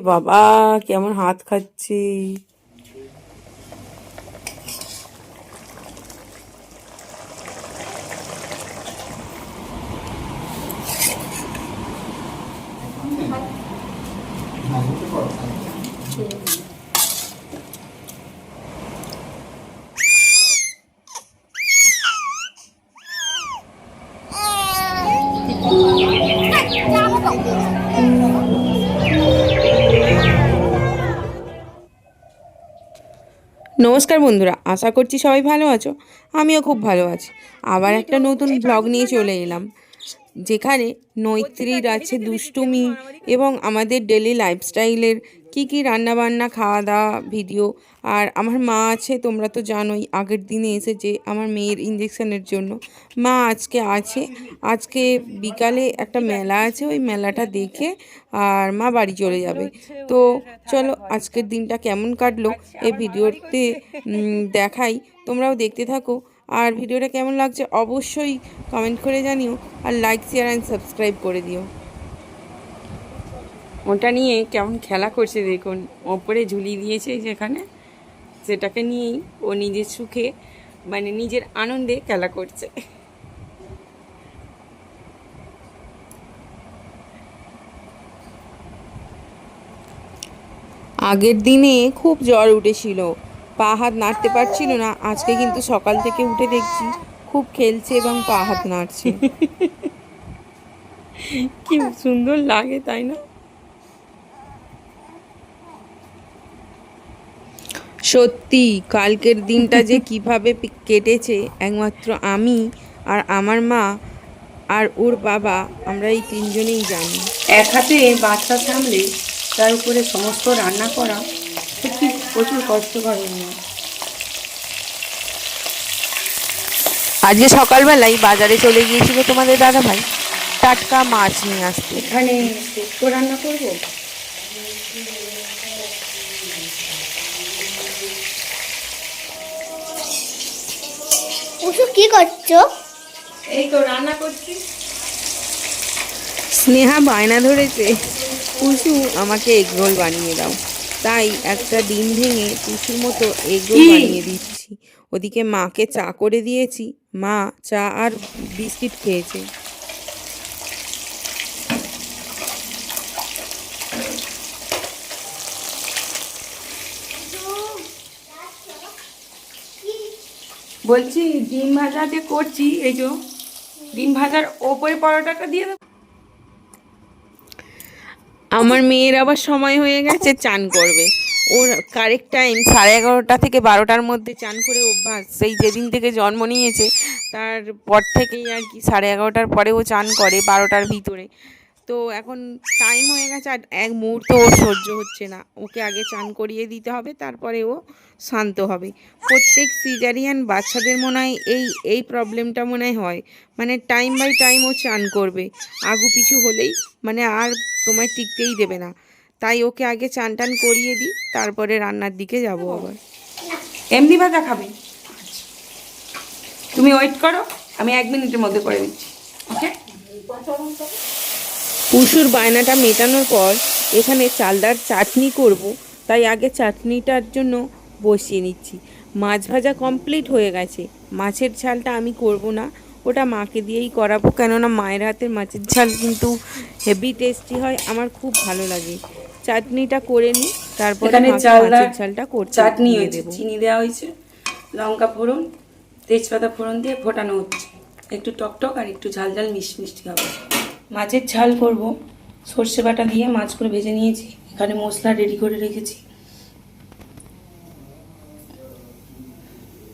বাবা কেমন হাত খাচ্ছি। নমস্কার বন্ধুরা, আশা করছি সবাই ভালো আছো। আমিও খুব ভালো আছি। আবার একটা নতুন ব্লগ নিয়ে চলে এলাম, যেখানে নৈত্রীর আছে দুষ্টুমি এবং আমাদের ডেলি লাইফস্টাইলের কী রান্নাবান্না, খাওয়া দাওয়া ভিডিও। আর আমার মা আছে, তোমরা তো জানোই আগের দিনে এসেছে আমার মেয়ের ইঞ্জেকশনের জন্য। মা আজকে আছে, আজকে বিকালে একটা মেলা আছে, ওই মেলাটা দেখে আর মা বাড়ি চলে যাবে। তো চলো আজকের দিনটা কেমন কাটলো এই ভিডিওতে দেখাই, তোমরাও দেখতে থাকো। আর ভিডিওটা কেমন লাগছে অবশ্যই কমেন্ট করে জানিও, আর লাইক শেয়ার অ্যান্ড সাবস্ক্রাইব করে দিও। ওটা নিয়ে কেমন খেলা করছে দেখুন, ওপরে ঝুলিয়ে দিয়েছে যেখানে, সেটাকে নিয়েই ও নিজের সুখে মানে নিজের আনন্দে খেলা করছে। আগের দিনে খুব জ্বর উঠেছিল, পা হাত নাড়তে পারছিল না। আজকে কিন্তু সকাল থেকে উঠে দেখছি খুব খেলছে এবং পা হাত নাড়ছে। কি সুন্দর লাগে তাই না? সত্যি কালকের দিনটা যে কিভাবে কেটেছে একমাত্র আমি আর আমার মা আর ওর বাবা, আমরা এই তিনজনেই জানি। এক হাতে বাচ্চা সামলে তার উপরে সমস্ত রান্না করা সত্যি প্রচুর কষ্টকর হয়ে যায়। আজকে সকালবেলায় বাজারে চলে গিয়েছিল তোমাদের দাদাভাই টাটকা মাছ নিয়ে আসতে। এখানে শুক্তো রান্না করব। কি করছো? এই তো রান্না করছি। স্নেহা বায়না ধরেছে পুষু আমাকে এগরোল বানিয়ে দাও, তাই একটা ডিম ভেঙে পুষুর মতো এগরোল বানিয়ে দিচ্ছি। ওদিকে মাকে চা করে দিয়েছি, মা চা আর বিস্কিট খেয়েছে। বলছি ডিম ভাজা যে করছি, এই যে ডিম ভাজার ওপরে পরোটাটা দিয়ে দেবো। আমার মেয়ের আবার সময় হয়ে গেছে চান করবে, ওর কারেক্ট টাইম 11:30 থেকে 12টার মধ্যে চান করে অভ্যাস। সেই যেদিন থেকে জন্ম নিয়েছে তারপর থেকেই আর কি 11:30টার পরে ও চান করে, 12টার ভিতরে। তো এখন টাইম হয়ে গেছে, আর এক মুহূর্ত ওর সহ্য হচ্ছে না, ওকে আগে চান করিয়ে দিতে হবে, তারপরে ও শান্ত হবে। প্রত্যেক সিজারিয়ান বাচ্চাদের মনে হয় এই প্রবলেমটা মনে হয়, মানে টাইম বাই টাইম ও চান করবে, আগু পিছু হলেই মানে আর তোমায় টিকতেই দেবে না। তাই ওকে আগে চান টান করিয়ে দিই, তারপরে রান্নার দিকে যাবো আবার। এমনি ভাজা খাবে? তুমি ওয়েট করো, আমি 1 মিনিটের মধ্যে করে দিচ্ছি। ওকে। পুষুর বায়নাটা মেটানোর পর এখানে চালদার চাটনি করব, তাই আগে চাটনিটার জন্য বসিয়ে নিচ্ছি। মাছ ভাজা কমপ্লিট হয়ে গেছে, মাছের ঝালটা আমি করব না, ওটা মাকে দিয়েই করাবো, কেননা মায়ের হাতের মাছের ঝাল কিন্তু হেভি টেস্টি হয়, আমার খুব ভালো লাগে। চাটনিটা করে নিই, তারপরে মাছের ঝালটা করতে চাটনি দিয়ে হয়েছে, দেবো। চিনি দেওয়া হয়েছে, লঙ্কা ফোড়ন, তেজপাতা ফোড়ন দিয়ে ফোটানো হচ্ছে, একটু টকটক আর একটু ঝাল ঝাল মিষ্টি হবে। মাছের ঝাল করব, সর্ষে বাটা দিয়ে মাছগুলো ভেজে নিয়েছি, এখানে মশলা রেডি করে রেখেছি।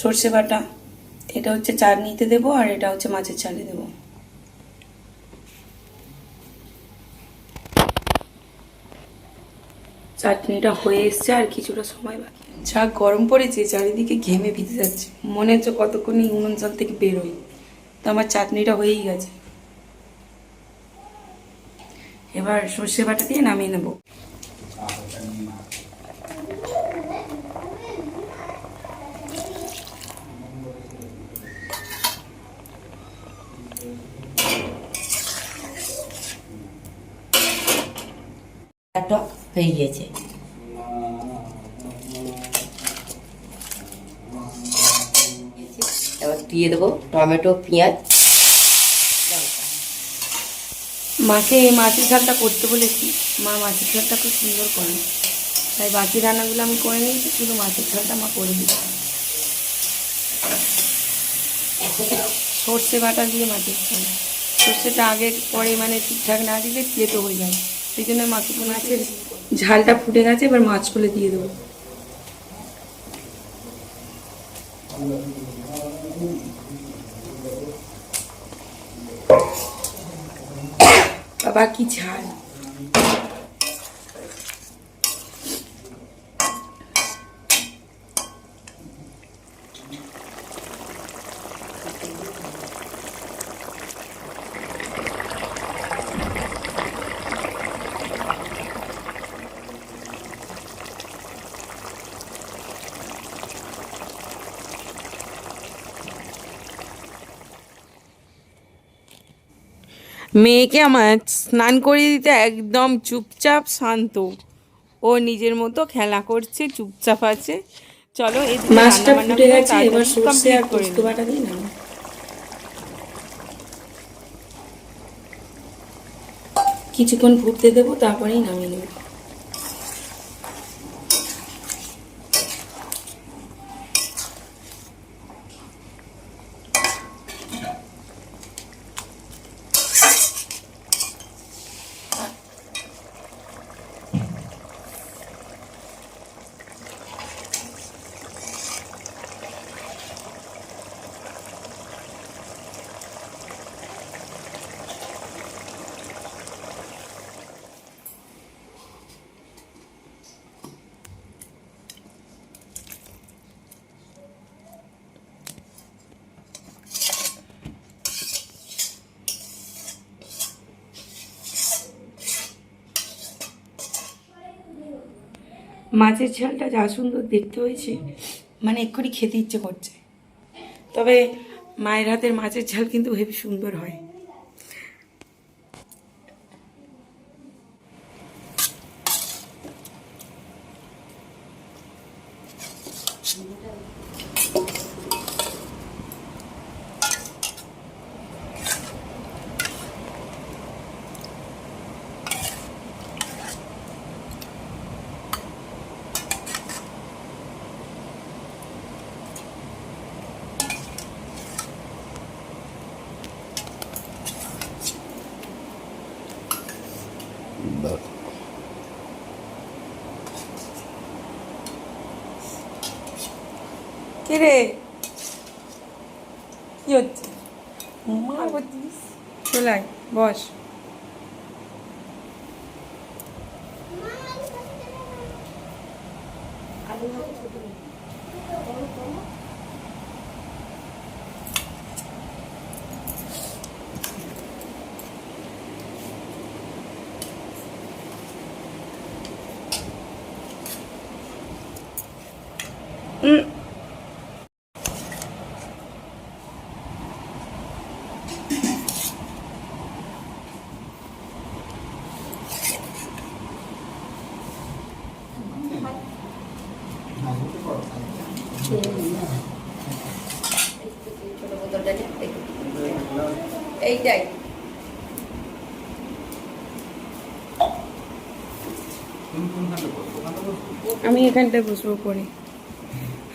সর্ষে বাটা এটা হচ্ছে চাটনিতে দেবো, আর এটা হচ্ছে মাছের ঝালে দেবো। চাটনিটা হয়ে এসছে, আর কিছুটা সময় বাকি। যা গরম পড়েছে, চারিদিকে ঘেমে ভিজে যাচ্ছে, মনে হচ্ছে কতক্ষণই উনুন চাল থেকে বেরোই। তো আমার চাটনিটা হয়েই গেছে, এবার সর্ষে বাটা দিয়ে নামিয়ে নেব। হয়ে গেছে। এবার দিয়ে দেবো টমেটো, পেঁয়াজ, লঙ্কা। মাকে মাছের ঝালটা করতে বলেছি, মা মাছের ঝালটা খুব সুন্দর করে, তাই বাকি রান্নাগুলো আমি করে নিয়েছি, শুধু মাছের ঝালটা মা করে দিচ্ছি। সর্ষে বাটা দিয়ে মাছের ঝাল, সর্ষেটা আগে পরে মানে ঠিকঠাক না দিলে তেতো হয়ে যায়, সেই জন্য মাকে মাছের ঝালটা ফুটে গেছে, এবার মাছগুলো দিয়ে দেবো। বাবা কি ঝাল! মেয়েকে আমার স্নান করিয়ে দিতে একদম চুপচাপ শান্ত, ও নিজের মতো খেলা করছে, চুপচাপ আছে। চলো এদিকে মাছটা রান্না ফুটে গেছে, বান্না এবার সর্ষে আর করে পোস্ত নিই। বাটা দিয়ে নাও। কিছুক্ষণ ফুটতে দেবো, তারপরেই নামিয়ে নেব। মাছের ঝালটা যা সুন্দর দেখতে হয়েছে, মানে এক্ষুনি খেতে ইচ্ছে করছে। তবে মায়ের হাতের মাছের ঝাল কিন্তু হেবি সুন্দর হয়। কে রে, কি হচ্ছে? মা বলছিস চলাই, বস। ছোট বোতলটা নিয়ে এইটাই আমি এখানটায় বসবো পরে,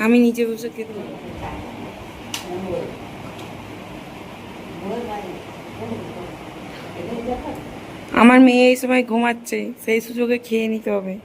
আমি নিচে বসে খেতে পারবো। আমার মেয়ে এই সময় ঘুমাচ্ছে, সেই সুযোগে খেয়ে নিতে হবে।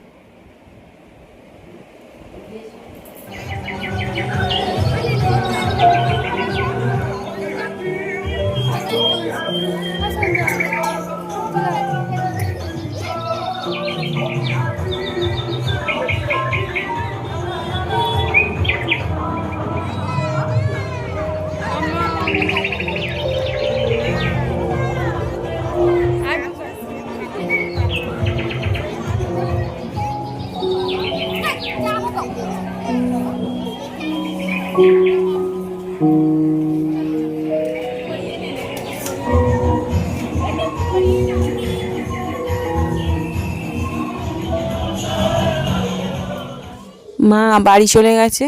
মা বাড়ি চলে গেছে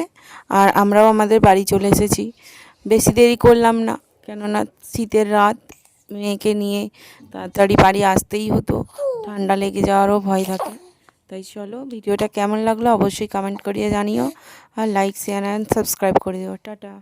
আর আমরাও আমাদের বাড়ি চলে এসেছি। বেশি দেরি করলাম না, কেননা শীতের রাত, মেয়েকে নিয়ে তাড়াতাড়ি বাড়ি আসতেই হতো, ঠান্ডা লেগে যাওয়ারও ভয় থাকে। তাই চলো, ভিডিওটা কেমন লাগলো অবশ্যই কমেন্ট করিয়ে জানিও, আর লাইক শেয়ার অ্যান্ড সাবস্ক্রাইব করে দিও। টাটা।